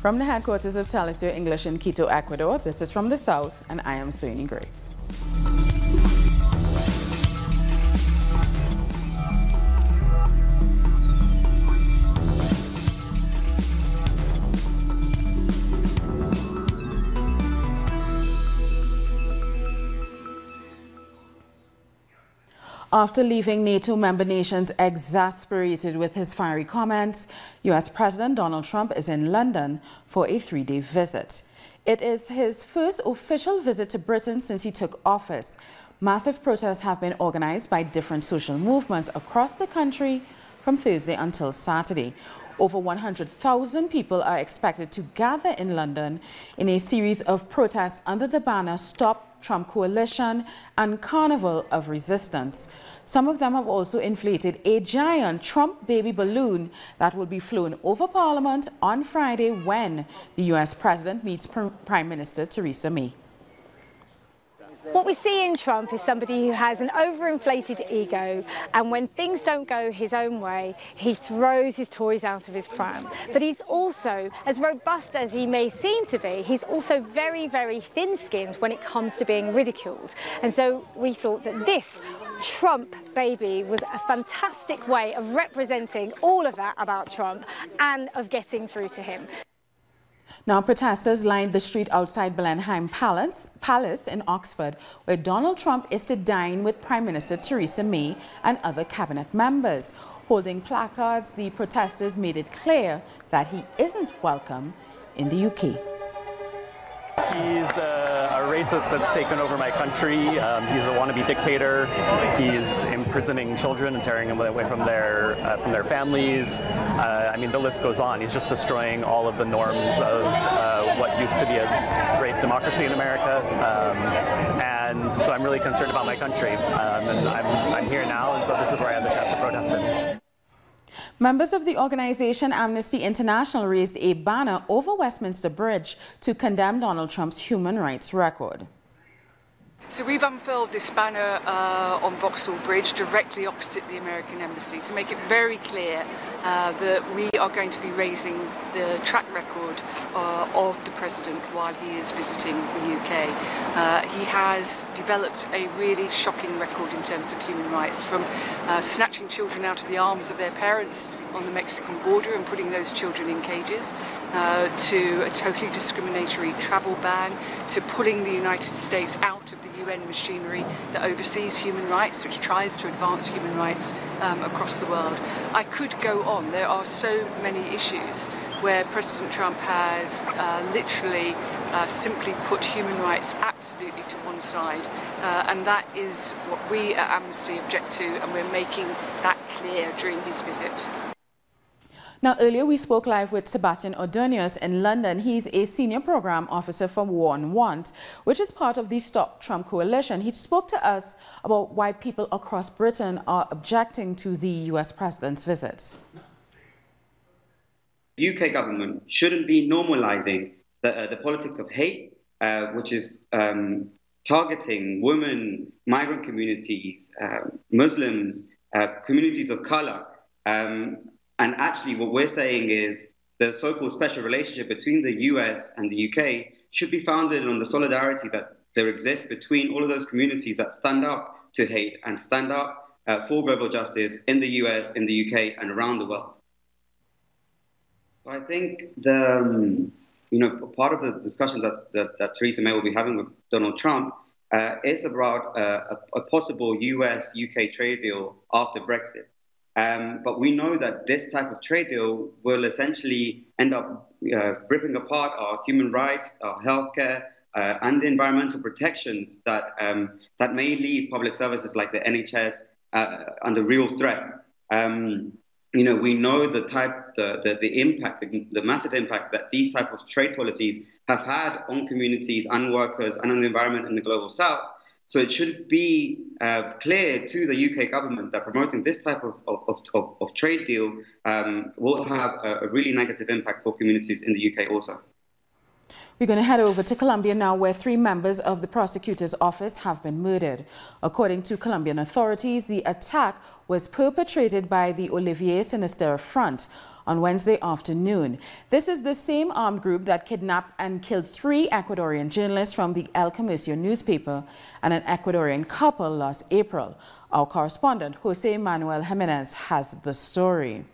From the headquarters of Telesur English in Quito, Ecuador, this is From the South, and I am Soini Gray. After leaving NATO member nations exasperated with his fiery comments, U.S. President Donald Trump is in London for a 3-day visit. It is his first official visit to Britain since he took office. Massive protests have been organized by different social movements across the country from Thursday until Saturday. Over 100,000 people are expected to gather in London in a series of protests under the banner Stop Trump Coalition and Carnival of Resistance. Some of them have also inflated a giant Trump baby balloon that will be flown over Parliament on Friday when the U.S. President meets Prime Minister Theresa May. What we see in Trump is somebody who has an overinflated ego, and when things don't go his own way, he throws his toys out of his pram. But he's also, as robust as he may seem to be, he's also very, very thin-skinned when it comes to being ridiculed. And so we thought that this Trump baby was a fantastic way of representing all of that about Trump and of getting through to him. Now, protesters lined the street outside Blenheim Palace in Oxford, where Donald Trump is to dine with Prime Minister Theresa May and other cabinet members. Holding placards, the protesters made it clear that he isn't welcome in the UK. He's a racist that's taken over my country. He's a wannabe dictator. He's imprisoning children and tearing them away from their families. I mean, the list goes on. He's just destroying all of the norms of what used to be a great democracy in America. And so I'm really concerned about my country. And I'm here now, and so this is where I have the chance to protest it. Members of the organization Amnesty International raised a banner over Westminster Bridge to condemn Donald Trump's human rights record. So we've unfurled this banner on Vauxhall Bridge directly opposite the American Embassy to make it very clear that we are going to be raising the track record of the President while he is visiting the UK. He has developed a really shocking record in terms of human rights, from snatching children out of the arms of their parents on the Mexican border and putting those children in cages, to a totally discriminatory travel ban, to pulling the United States out of the UN machinery that oversees human rights, which tries to advance human rights across the world. I could go on. There are so many issues where President Trump has literally simply put human rights absolutely to one side, and that is what we at Amnesty object to, and we're making that clear during his visit. Now, earlier we spoke live with Sebastian Ordonez in London. He's a senior program officer for Warn Want, which is part of the Stop Trump Coalition. He spoke to us about why people across Britain are objecting to the U.S. president's visits. The UK government shouldn't be normalizing the politics of hate, which is targeting women, migrant communities, Muslims, communities of color. And actually, what we're saying is the so-called special relationship between the US and the UK should be founded on the solidarity that there exists between all of those communities that stand up to hate and stand up for global justice in the US, in the UK, and around the world. I think part of the discussions that Theresa May will be having with Donald Trump is about a possible US-UK trade deal after Brexit. But we know that this type of trade deal will essentially end up ripping apart our human rights, our healthcare, and the environmental protections that may leave public services like the NHS under real threat. We know the impact, the massive impact that these type of trade policies have had on communities and workers and on the environment in the global south. So it should be clear to the UK government that promoting this type of trade deal will have a really negative impact for communities in the UK also. We're going to head over to Colombia now, where 3 members of the prosecutor's office have been murdered. According to Colombian authorities, the attack was perpetrated by the Olivier Sinister Front on Wednesday afternoon. This is the same armed group that kidnapped and killed 3 Ecuadorian journalists from the El Comercio newspaper and an Ecuadorian couple last April. Our correspondent, Jose Manuel Jimenez, has the story.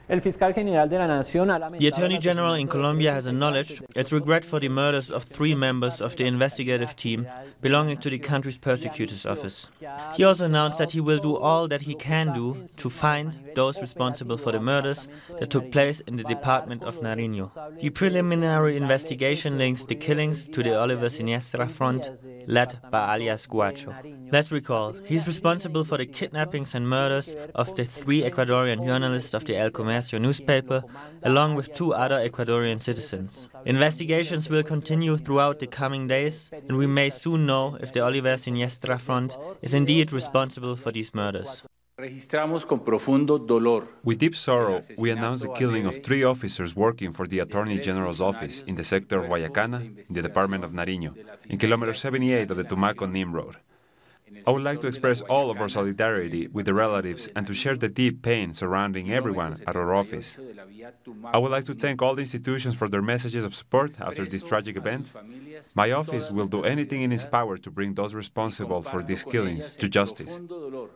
The Attorney General in Colombia has acknowledged its regret for the murders of 3 members of the investigative team belonging to the country's prosecutor's office. He also announced that he will do all that he can do to find those responsible for the murders that took place in the department of Nariño. The preliminary investigation links the killings to the Oliver Siniestra Front, led by alias Guacho. Let's recall, he's responsible for the kidnappings and murders of the 3 Ecuadorian journalists of the El Comercio newspaper, along with 2 other Ecuadorian citizens. Investigations will continue throughout the coming days, and we may soon know if the Oliver Siniestra Front is indeed responsible for these murders. With deep sorrow, we announce the killing of 3 officers working for the Attorney General's office in the sector of Guayacana, in the department of Nariño, in kilometer 78 of the Tumaco-Nim Road. I would like to express all of our solidarity with the relatives and to share the deep pain surrounding everyone at our office. I would like to thank all the institutions for their messages of support after this tragic event. My office will do anything in its power to bring those responsible for these killings to justice.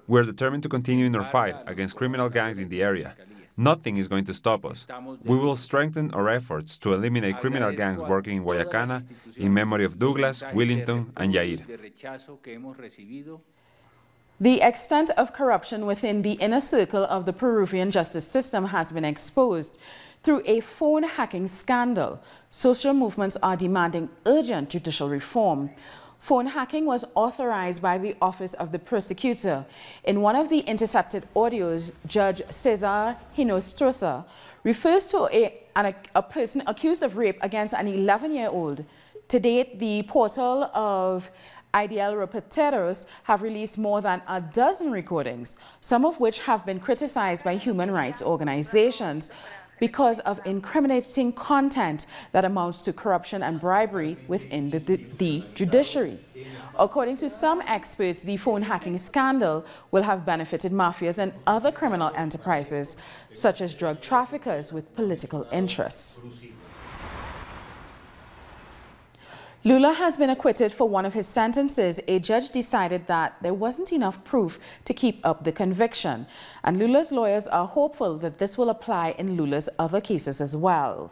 We are determined to continue in our fight against criminal gangs in the area. Nothing is going to stop us. We will strengthen our efforts to eliminate criminal gangs working in Guayacana in memory of Douglas, Willington, and Yair. The extent of corruption within the inner circle of the Peruvian justice system has been exposed through a phone hacking scandal. Social movements are demanding urgent judicial reform. Phone hacking was authorized by the Office of the Prosecutor. In one of the intercepted audios, Judge Cesar Hinostroza refers to a person accused of rape against an 11-year-old. To date, the portal of Ideal Reporteros have released more than a dozen recordings, some of which have been criticized by human rights organizations because of incriminating content that amounts to corruption and bribery within the judiciary. According to some experts, the phone hacking scandal will have benefited mafias and other criminal enterprises, such as drug traffickers with political interests. Lula has been acquitted for one of his sentences. A judge decided that there wasn't enough proof to keep up the conviction, and Lula's lawyers are hopeful that this will apply in Lula's other cases as well.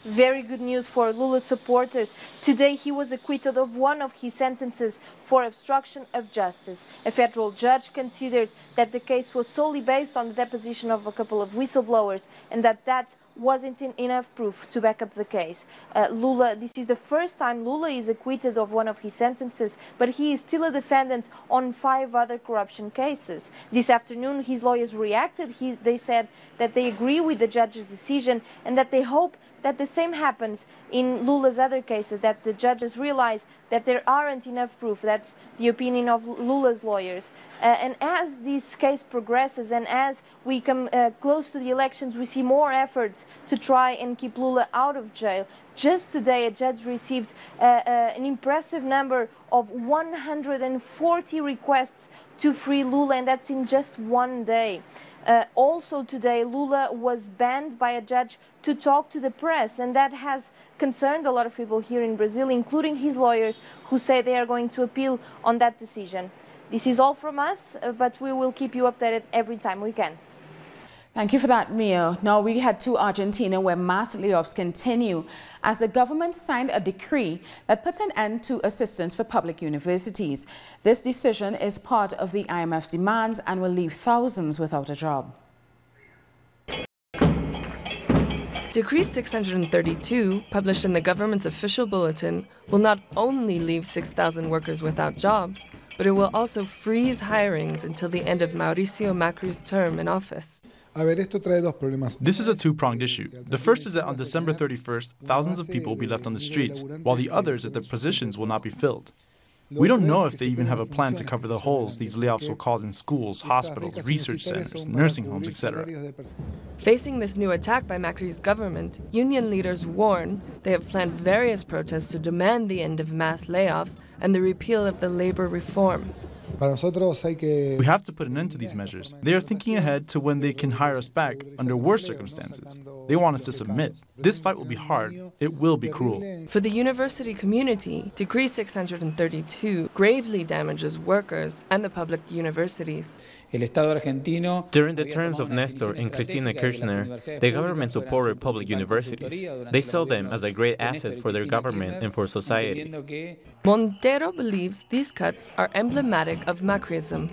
Very good news for Lula's supporters. Today he was acquitted of one of his sentences for obstruction of justice. A federal judge considered that the case was solely based on the deposition of a couple of whistleblowers and that wasn't enough proof to back up the case. This is the first time Lula is acquitted of one of his sentences, but he is still a defendant on 5 other corruption cases. This afternoon his lawyers reacted. They said that they agree with the judge's decision and that they hope that the same happens in Lula's other cases, that the judges realize that there aren't enough proof. That's the opinion of Lula's lawyers. And as this case progresses and as we come close to the elections, we see more efforts to try and keep Lula out of jail. Just today, a judge received an impressive number of 140 requests to free Lula, and that's in just one day. Also today, Lula was banned by a judge to talk to the press, and that has concerned a lot of people here in Brazil, including his lawyers, who say they are going to appeal on that decision. This is all from us, but we will keep you updated every time we can. Thank you for that, Mia. Now we head to Argentina, where mass layoffs continue as the government signed a decree that puts an end to assistance for public universities. This decision is part of the IMF's demands and will leave thousands without a job. Decree 632, published in the government's official bulletin, will not only leave 6,000 workers without jobs, but it will also freeze hirings until the end of Mauricio Macri's term in office. This is a two-pronged issue. The first is that on December 31st, thousands of people will be left on the streets, while the others at their positions will not be filled. We don't know if they even have a plan to cover the holes these layoffs will cause in schools, hospitals, research centers, nursing homes, etc. Facing this new attack by Macri's government, union leaders warn they have planned various protests to demand the end of mass layoffs and the repeal of the labor reform. We have to put an end to these measures. They are thinking ahead to when they can hire us back under worse circumstances. They want us to submit. This fight will be hard. It will be cruel. For the university community, Decree 632 gravely damages workers and the public universities. During the terms of Nestor and Cristina Kirchner, the government supported public universities. They saw them as a great asset for their government and for society. Montero believes these cuts are emblematic of Macrism.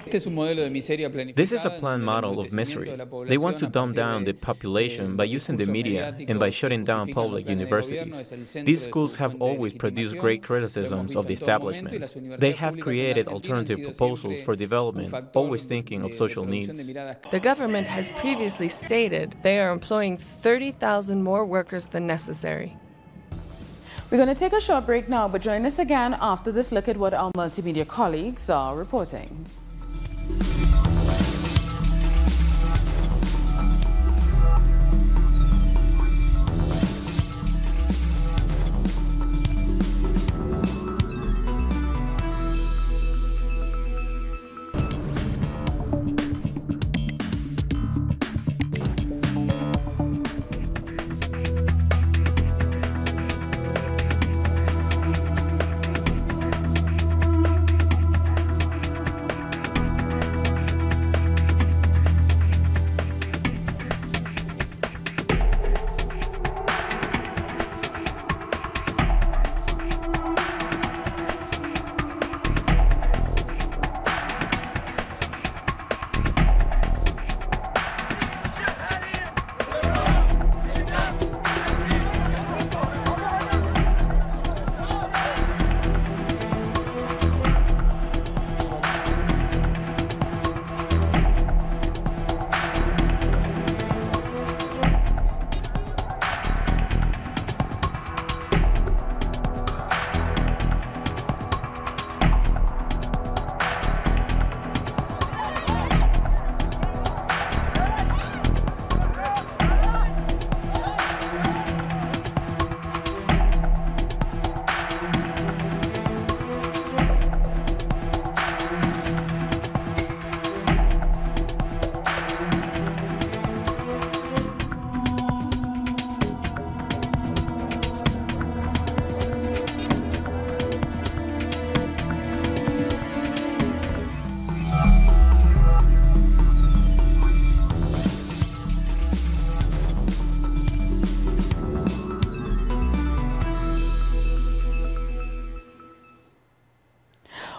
This is a planned model of misery. They want to dumb down the population by using the media and by shutting down public universities. These schools have always produced great criticisms of the establishment. They have created alternative proposals for development, always thinking of social needs. The government has previously stated they are employing 30,000 more workers than necessary. We're going to take a short break now, but join us again after this look at what our multimedia colleagues are reporting.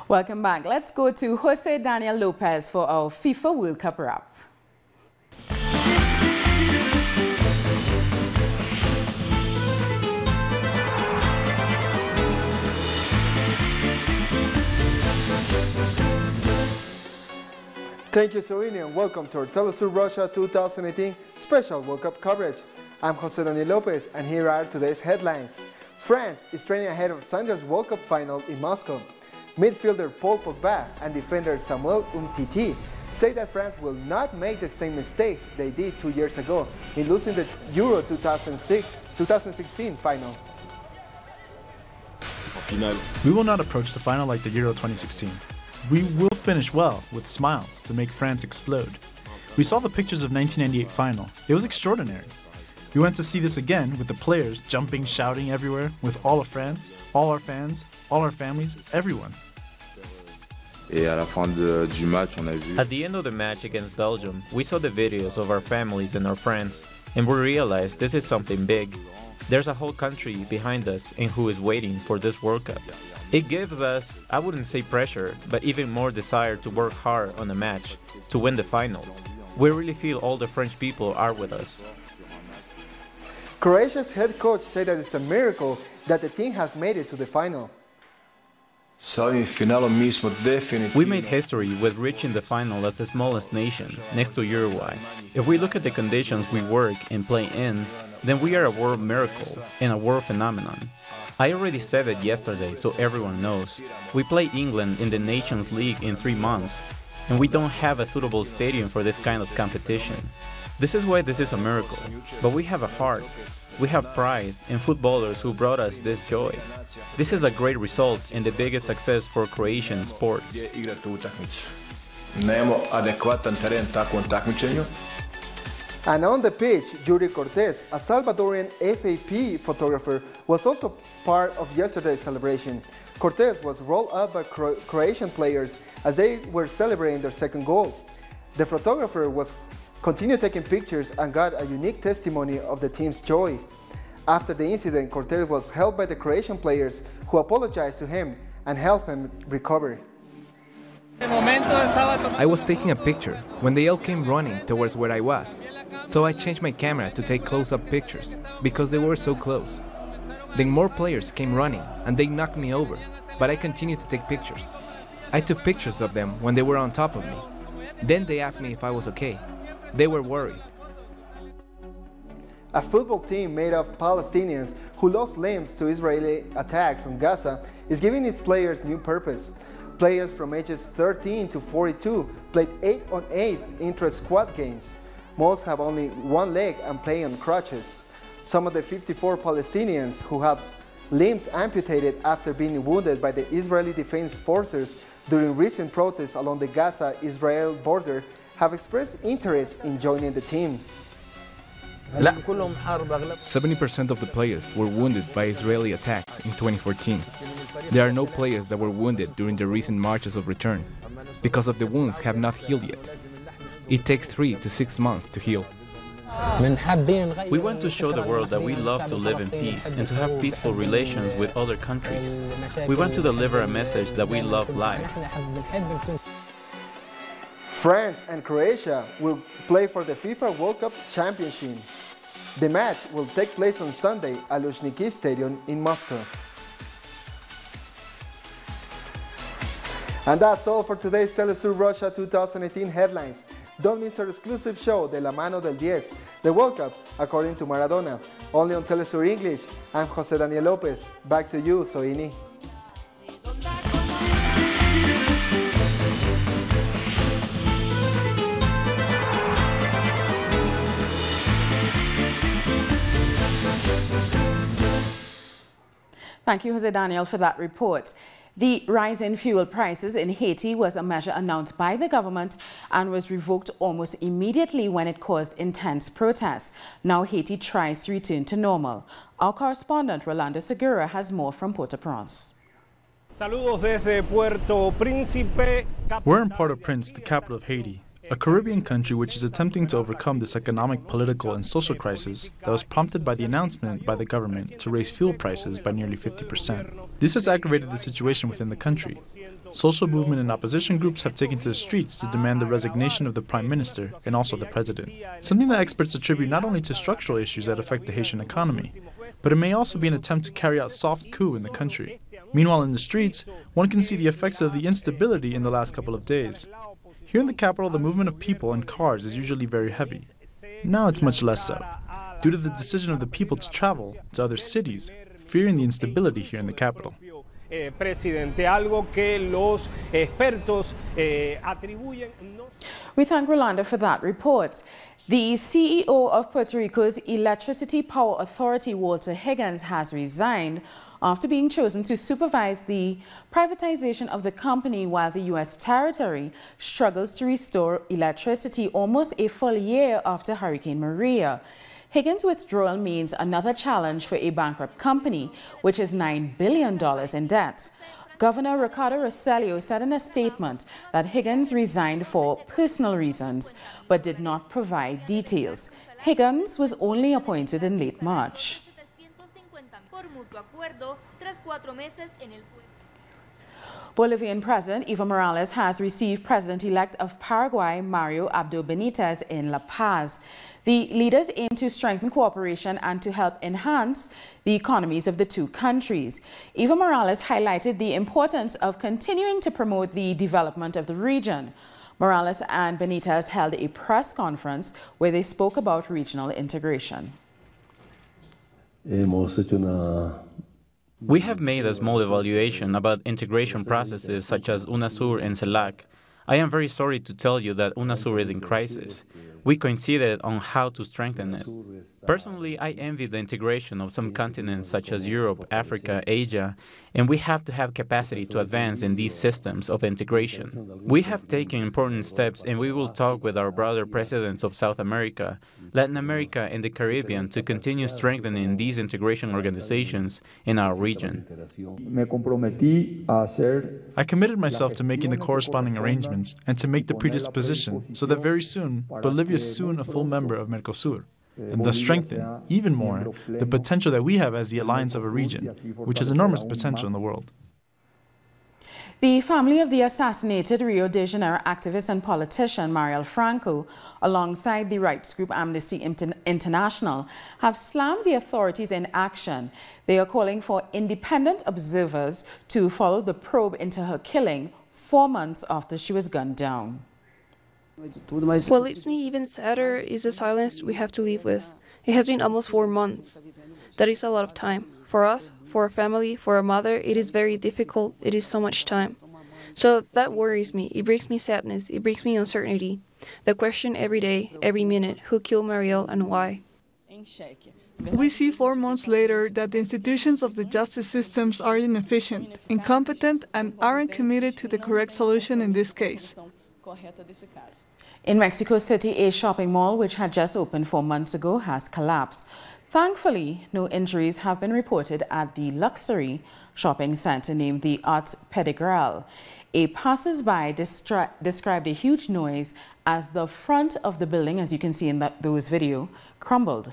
Welcome back. Let's go to Jose Daniel Lopez for our FIFA World Cup wrap. Thank you, Sorini, and welcome to our Telesur Russia 2018 special World Cup coverage. I'm Jose Daniel Lopez, and here are today's headlines. France is training ahead of Sunday's World Cup final in Moscow. Midfielder Paul Pogba and defender Samuel Umtiti say that France will not make the same mistakes they did 2 years ago in losing the Euro 2016 final. We will not approach the final like the Euro 2016. We will finish well with smiles to make France explode. We saw the pictures of 1998 final. It was extraordinary. We went to see this again with the players jumping, shouting everywhere, with all of France, all our fans, all our families, everyone. At the end of the match against Belgium, we saw the videos of our families and our friends, and we realized this is something big. There's a whole country behind us and who is waiting for this World Cup. It gives us, I wouldn't say pressure, but even more desire to work hard on the match, to win the final. We really feel all the French people are with us. Croatia's head coach said that it's a miracle that the team has made it to the final. We made history with reaching the final as the smallest nation, next to Uruguay. If we look at the conditions we work and play in, then we are a world miracle and a world phenomenon. I already said it yesterday, so everyone knows. We play England in the Nations League in 3 months, and we don't have a suitable stadium for this kind of competition. This is why this is a miracle. But we have a heart, we have pride, and footballers who brought us this joy. This is a great result and the biggest success for Croatian sports. And on the pitch, Yuri Cortés, a Salvadorian FAP photographer, was also part of yesterday's celebration. Cortés was rolled up by Croatian players as they were celebrating their second goal. The photographer continued taking pictures and got a unique testimony of the team's joy. After the incident, Cortés was helped by the Croatian players who apologized to him and helped him recover. I was taking a picture when they all came running towards where I was, so I changed my camera to take close-up pictures because they were so close. Then more players came running and they knocked me over, but I continued to take pictures. I took pictures of them when they were on top of me. Then they asked me if I was okay. They were worried. A football team made of Palestinians who lost limbs to Israeli attacks on Gaza is giving its players new purpose. Players from ages 13 to 42 played 8-on-8 intra-squad games. Most have only one leg and play on crutches. Some of the 54 Palestinians who have limbs amputated after being wounded by the Israeli Defense Forces during recent protests along the Gaza-Israel border have expressed interest in joining the team. 70% of the players were wounded by Israeli attacks in 2014. There are no players that were wounded during the recent marches of return, because of the wounds have not healed yet. It takes 3 to 6 months to heal. We want to show the world that we love to live in peace and to have peaceful relations with other countries. We want to deliver a message that we love life. France and Croatia will play for the FIFA World Cup Championship. The match will take place on Sunday at Luzhniki Stadium in Moscow. And that's all for today's Telesur Russia 2018 headlines. Don't miss our exclusive show, De la Mano del 10, the World Cup according to Maradona. Only on Telesur English. I'm Jose Daniel Lopez. Back to you, Soini. Thank you, Jose Daniel, for that report. The rise in fuel prices in Haiti was a measure announced by the government and was revoked almost immediately when it caused intense protests. Now Haiti tries to return to normal. Our correspondent, Rolando Segura, has more from Port-au-Prince. We're in Port-au-Prince, the capital of Haiti, a Caribbean country which is attempting to overcome this economic, political, and social crisis that was prompted by the announcement by the government to raise fuel prices by nearly 50%. This has aggravated the situation within the country. Social movement and opposition groups have taken to the streets to demand the resignation of the Prime Minister and also the President, something that experts attribute not only to structural issues that affect the Haitian economy, but it may also be an attempt to carry out soft coup in the country. Meanwhile, in the streets, one can see the effects of the instability in the last couple of days. Here in the capital, the movement of people and cars is usually very heavy. Now it's much less so, due to the decision of the people to travel to other cities, fearing the instability here in the capital. We thank Rolando for that report. The CEO of Puerto Rico's Electricity Power Authority, Walter Higgins, has resigned after being chosen to supervise the privatization of the company while the U.S. territory struggles to restore electricity almost a full year after Hurricane Maria. Higgins' withdrawal means another challenge for a bankrupt company, which is $9 billion in debt. Governor Ricardo Rosselló said in a statement that Higgins resigned for personal reasons, but did not provide details. Higgins was only appointed in late March. Bolivian President Evo Morales has received President-elect of Paraguay, Mario Abdo Benitez, in La Paz. The leaders aim to strengthen cooperation and to help enhance the economies of the two countries. Evo Morales highlighted the importance of continuing to promote the development of the region. Morales and Benitez held a press conference where they spoke about regional integration. We have made a small evaluation about integration processes such as UNASUR and CELAC. I am very sorry to tell you that UNASUR is in crisis. We considered on how to strengthen it. Personally, I envy the integration of some continents such as Europe, Africa, Asia, and we have to have capacity to advance in these systems of integration. We have taken important steps and we will talk with our brother presidents of South America, Latin America, and the Caribbean to continue strengthening these integration organizations in our region. I committed myself to making the corresponding arrangements and to make the predisposition so that very soon Bolivia is soon a full member of Mercosur, and thus strengthen, even more, the potential that we have as the alliance of a region, which has enormous potential in the world. The family of the assassinated Rio de Janeiro activist and politician Mariel Franco, alongside the rights group Amnesty International, have slammed the authorities in action. They are calling for independent observers to follow the probe into her killing 4 months after she was gunned down. What leaves me even sadder is the silence we have to live with. It has been almost 4 months. That is a lot of time. For us, for a family, for a mother, it is very difficult. It is so much time. So that worries me. It brings me sadness. It brings me uncertainty. The question every day, every minute, who killed Mariel and why? We see 4 months later that the institutions of the justice systems are inefficient, incompetent, and aren't committed to the correct solution in this case. In Mexico City, a shopping mall which had just opened 4 months ago has collapsed. Thankfully, no injuries have been reported at the luxury shopping center named the Arts Pedregal. A passersby described a huge noise as the front of the building, as you can see in those videos, crumbled.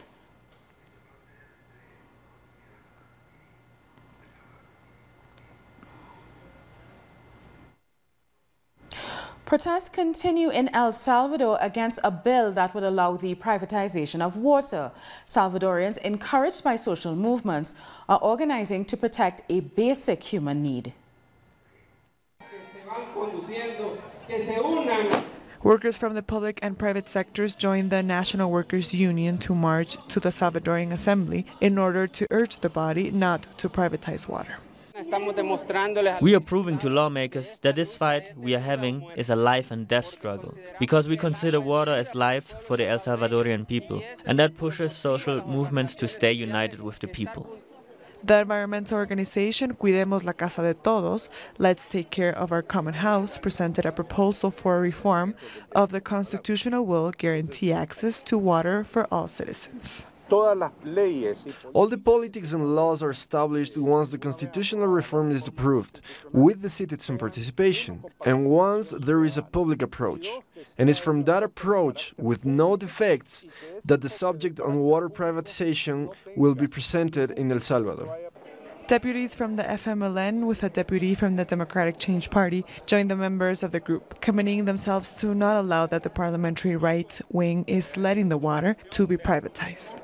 Protests continue in El Salvador against a bill that would allow the privatization of water. Salvadorians, encouraged by social movements, are organizing to protect a basic human need. Workers from the public and private sectors joined the National Workers' Union to march to the Salvadorian Assembly in order to urge the body not to privatize water. We are proving to lawmakers that this fight we are having is a life and death struggle, because we consider water as life for the El Salvadorian people, and that pushes social movements to stay united with the people. The environmental organization Cuidemos la Casa de Todos, Let's Take Care of Our Common House, presented a proposal for a reform of the constitutional will guarantee access to water for all citizens. All the politics and laws are established once the constitutional reform is approved, with the citizen participation, and once there is a public approach. And it's from that approach, with no defects, that the subject on water privatization will be presented in El Salvador. Deputies from the FMLN, with a deputy from the Democratic Change Party, joined the members of the group, committing themselves to not allow that the parliamentary right wing is letting the water to be privatized.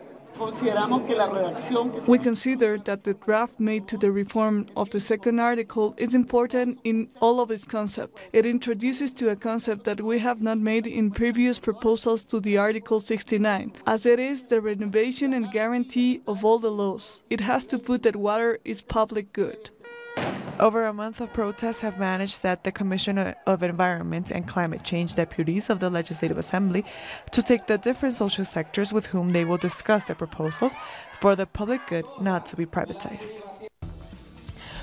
We consider that the draft made to the reform of the second article is important in all of its concept. It introduces to a concept that we have not made in previous proposals to the Article 69, as it is the renovation and guarantee of all the laws. It has to put that water is public good. Over a month of protests have managed that the Commission of Environment and Climate Change deputies of the Legislative Assembly to take the different social sectors with whom they will discuss their proposals for the public good not to be privatized.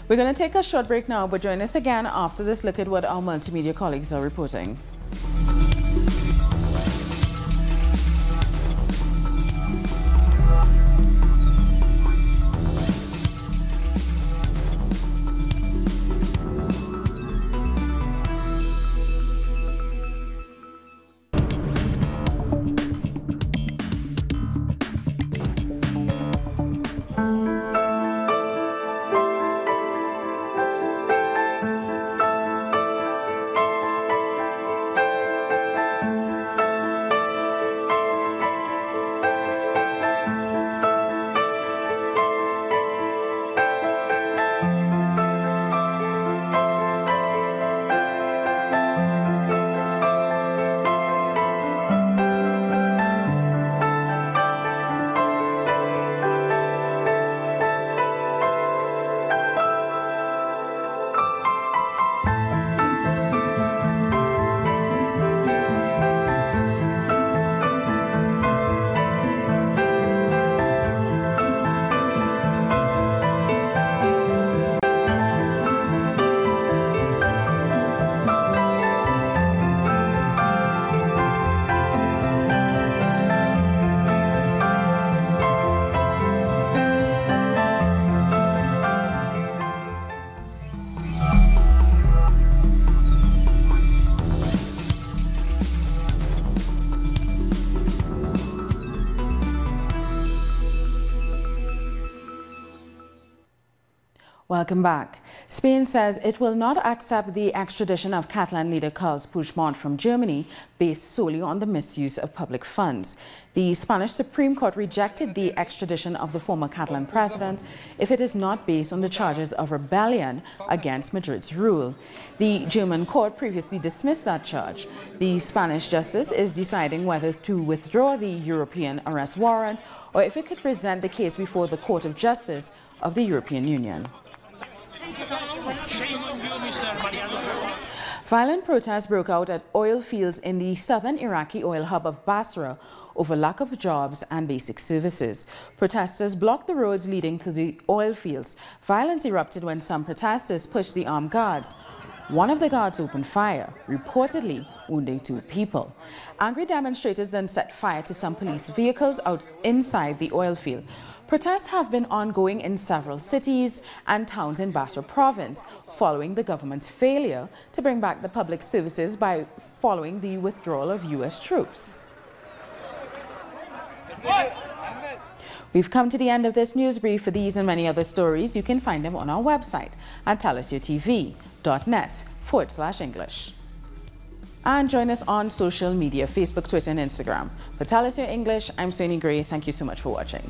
We're going to take a short break now, but join us again after this look at what our multimedia colleagues are reporting. Welcome back. Spain says it will not accept the extradition of Catalan leader Carles Puigdemont from Germany based solely on the misuse of public funds. The Spanish Supreme Court rejected the extradition of the former Catalan president if it is not based on the charges of rebellion against Madrid's rule. The German court previously dismissed that charge. The Spanish justice is deciding whether to withdraw the European arrest warrant or if it could present the case before the Court of Justice of the European Union. Violent protests broke out at oil fields in the southern Iraqi oil hub of Basra over lack of jobs and basic services. Protesters blocked the roads leading to the oil fields. Violence erupted when some protesters pushed the armed guards. One of the guards opened fire, reportedly wounding 2 people. Angry demonstrators then set fire to some police vehicles out inside the oil field. Protests have been ongoing in several cities and towns in Basra province following the government's failure to bring back the public services by following the withdrawal of U.S. troops. We've come to the end of this news brief. For these and many other stories, you can find them on our website at telesurtv.net/English. And join us on social media, Facebook, Twitter, and Instagram. For Tell Us Your English, I'm Sony Gray. Thank you so much for watching.